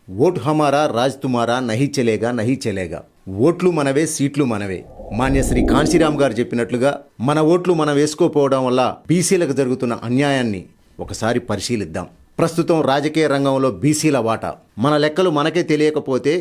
Vote హమారా రాజ్ తుమారా నహీ చలేగా. ఓట్లు మనవే, సీట్లు మనవే. మాన్య శ్రీ కాంశీరామ్ గారు చెప్పినట్లుగా మన ఓట్లు మనం వేసుకోపోవడం వల్ల బీసీలకు జరుగుతున్న అన్యాయాన్ని ఒకసారి పరిశీలిద్దాం. ప్రస్తుతం రాజకీయ రంగంలో బీసీల వాటా మన లెక్కలు మనకే తెలియకపోతే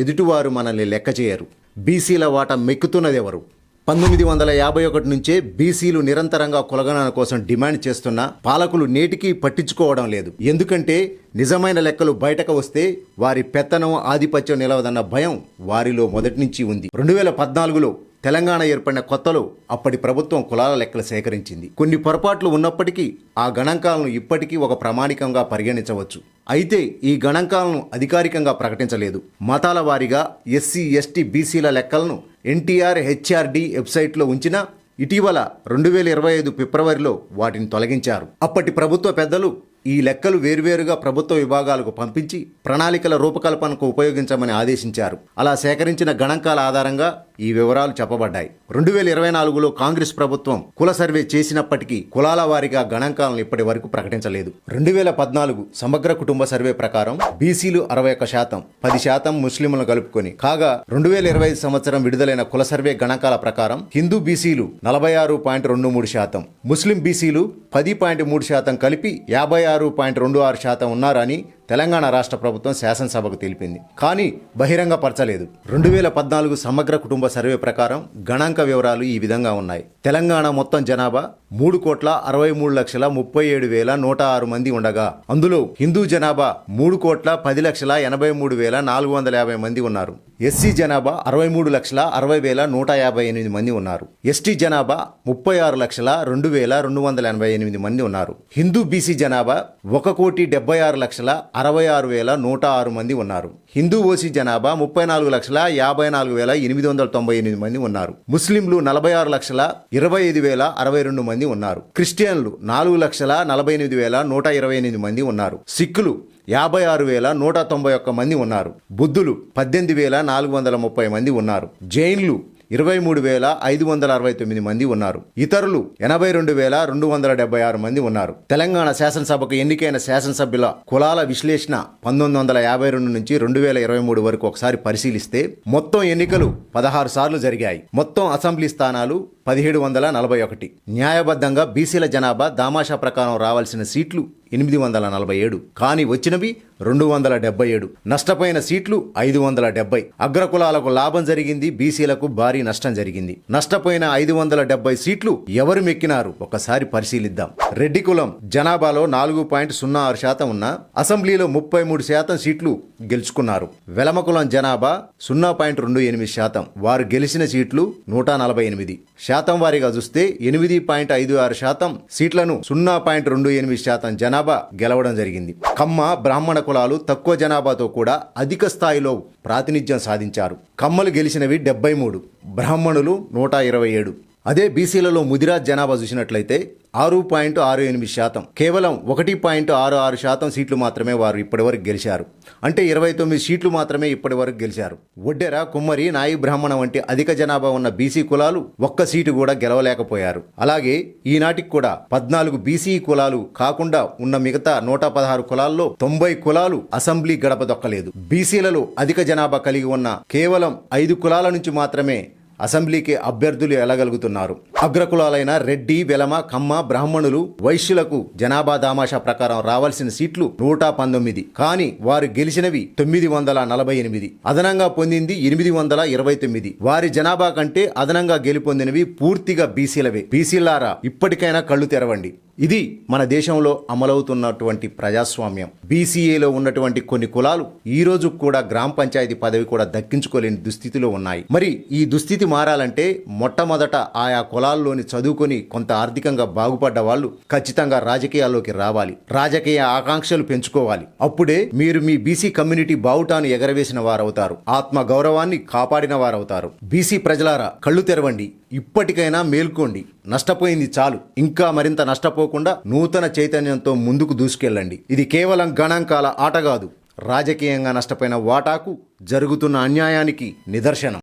ఎదుటివారు మనల్ని లెక్క చేయరు. బీసీల వాటా మెక్కుతున్నదెవరు? 1951 నుంచే బీసీలు నిరంతరంగా కులగణన కోసం డిమాండ్ చేస్తున్న పాలకులు నేటికీ పట్టించుకోవడం లేదు. ఎందుకంటే నిజమైన లెక్కలు బయటకు వస్తే వారి పెత్తనం, ఆధిపత్యం నిలవదన్న భయం వారిలో మొదటి నుంచి ఉంది. 2014లో తెలంగాణ ఏర్పడిన కొత్తలో అప్పటి ప్రభుత్వం కులాల లెక్కలు సేకరించింది. కొన్ని పొరపాట్లు ఉన్నప్పటికీ ఆ గణాంకాలను ఇప్పటికీ ఒక ప్రామాణికంగా పరిగణించవచ్చు. అయితే ఈ గణాంకాలను అధికారికంగా ప్రకటించలేదు. మతాల వారీగా ఎస్సీ, ఎస్టీ, బీసీల లెక్కలను ఎన్టీఆర్ హెచ్ఆర్డీ వెబ్సైట్లో ఉంచినా ఇటీవల 2025 ఫిబ్రవరిలో వాటిని తొలగించారు. అప్పటి ప్రభుత్వ పెద్దలు ఈ లెక్కలు వేర్వేరుగా ప్రభుత్వ విభాగాలకు పంపించి ప్రణాళికల రూపకల్పనకు ఉపయోగించమని ఆదేశించారు. అలా సేకరించిన గణాంకాల ఆధారంగా ఈ వివరాలు చెప్పబడ్డాయి. 2024లో కాంగ్రెస్ ప్రభుత్వం కుల సర్వే చేసినప్పటికీ కులాల వారీగా గణాంకాలను ఇప్పటి వరకు ప్రకటించలేదు. 2014 సమగ్ర కుటుంబ సర్వే ప్రకారం బీసీలు 61%, 10% ముస్లింలను కలుపుకొని కాగా 2025 సంవత్సరం విడుదలైన కుల సర్వే గణాంకాల ప్రకారం హిందూ బీసీలు 46.23%, ముస్లిం బీసీలు 10.3% కలిపి 56.26% ఉన్నారని తెలంగాణ రాష్ట్ర ప్రభుత్వం శాసనసభకు తెలిపింది. కానీ బహిరంగపరచలేదు. 2014 సమగ్ర కుటుంబ సర్వే ప్రకారం గణాంక వివరాలు ఈ విధంగా ఉన్నాయి. తెలంగాణ మొత్తం జనాభా 3,63,37,106 మంది ఉండగా అందులో హిందూ జనాభా 3,10,83,450 మంది ఉన్నారు. ఎస్సీ జనాభా 63,60,158 మంది ఉన్నారు. ఎస్టీ జనాభా 36,02,288 మంది ఉన్నారు. హిందూ బీసీ జనాభా 1,76,66,106 మంది ఉన్నారు. హిందూ ఓసీ జనాభా 34,54,898 మంది ఉన్నారు. ముస్లింలు 46,25,062 మంది ఉన్నారు. క్రిస్టియన్లు 4,48,128 మంది ఉన్నారు. సిక్కులు 56,191 మంది ఉన్నారు. బుద్ధులు 18,430 మంది ఉన్నారు. జైన్లు 23,569 మంది ఉన్నారు. ఇతరులు 82,276 మంది ఉన్నారు. తెలంగాణ శాసనసభకు ఎన్నికైన శాసనసభ్యుల కులాల విశ్లేషణ 1952 నుంచి 2023 వరకు ఒకసారి పరిశీలిస్తే మొత్తం ఎన్నికలు 16 సార్లు జరిగాయి. మొత్తం అసెంబ్లీ స్థానాలు 1741. న్యాయబద్ధంగా బీసీల జనాభా దామాషా ప్రకారం రావాల్సిన సీట్లు 847, కానీ వచ్చినవి 277. నష్టపోయిన సీట్లు 570. అగ్రకులాలకు లాభం జరిగింది, బీసీలకు భారీ నష్టం జరిగింది. నష్టపోయిన 570 సీట్లు ఎవరు మెక్కినారు ఒకసారి పరిశీలిద్దాం. రెడ్డి కులం జనాభాలో 4.06% ఉన్న అసెంబ్లీలో 33% సీట్లు గెలుచుకున్నారు. వెలమ కులం జనాభా 0.28%. వారు గెలిచిన సీట్లు 148. శాతం వారీగా చూస్తే 8.56% సీట్లను 0.28% జనాభా గెలవడం జరిగింది. కమ్మ, బ్రాహ్మణ కులాలు తక్కువ జనాభాతో కూడా అధిక స్థాయిలో ప్రాతినిధ్యం సాధించారు. కమ్మలు గెలిచినవి 73, బ్రాహ్మణులు 127. అదే బీసీలలో ముదిరాజ్ జనాభా చూసినట్లయితే 6.68%, కేవలం 1.66% సీట్లు మాత్రమే వారు ఇప్పటివరకు గెలిచారు. అంటే 29 సీట్లు మాత్రమే ఇప్పటివరకు గెలిచారు. ఒడ్డెర, కుమ్మరి, నాయి బ్రాహ్మణ వంటి అధిక జనాభా ఉన్న బీసీ కులాలు ఒక్క సీటు కూడా గెలవలేకపోయారు. అలాగే ఈనాటికి కూడా 14 బీసీ కులాలు కాకుండా ఉన్న మిగతా 116 కులాల్లో 90 కులాలు అసెంబ్లీ గడప దొక్కలేదు. బీసీలలో అధిక జనాభా కలిగి ఉన్న కేవలం 5 కులాల నుంచి మాత్రమే అసెంబ్లీకి అభ్యర్థులు ఎలగలుగుతున్నారు. అగ్రకులాలైన రెడ్డి, వెలమ, కమ్మ, బ్రాహ్మణులు, వైశ్యులకు జనాభా దామాషా ప్రకారం రావాల్సిన సీట్లు 119, కానీ వారు గెలిచినవి 948. అదనంగా పొందింది 829. వారి జనాభా కంటే అదనంగా గెలుపొందినవి పూర్తిగా బీసీలవే. బీసీలారా ఇప్పటికైనా కళ్ళు తెరవండి. ఇది మన దేశంలో అమలవుతున్నటువంటి ప్రజాస్వామ్యం. బీసీఏలో ఉన్నటువంటి కొన్ని కులాలు ఈ రోజు కూడా గ్రామ పంచాయతీ పదవి కూడా దక్కించుకోలేని దుస్థితిలో ఉన్నాయి. మరి ఈ దుస్థితి మారాలంటే మొట్టమొదట ఆయా కులాల్లోని చదువుకొని కొంత ఆర్థికంగా బాగుపడ్డ వాళ్ళు ఖచ్చితంగా రాజకీయాల్లోకి రావాలి. రాజకీయ ఆకాంక్షలు పెంచుకోవాలి. అప్పుడే మీరు మీ బీసీ కమ్యూనిటీ బావుటాను ఎగరవేసిన వారవుతారు. ఆత్మ గౌరవాన్ని కాపాడిన వారవుతారు. బీసీ ప్రజలారా కళ్ళు తెరవండి. ఇప్పటికైనా మేల్కోండి. నష్టపోయింది చాలు. ఇంకా మరింత నష్టపోకుండా నూతన చైతన్యంతో ముందుకు దూసుకెళ్ళండి. ఇది కేవలం గణాంకాల ఆట కాదు, రాజకీయంగా నష్టపోయిన వాటాకు జరుగుతున్న అన్యాయానికి నిదర్శనం.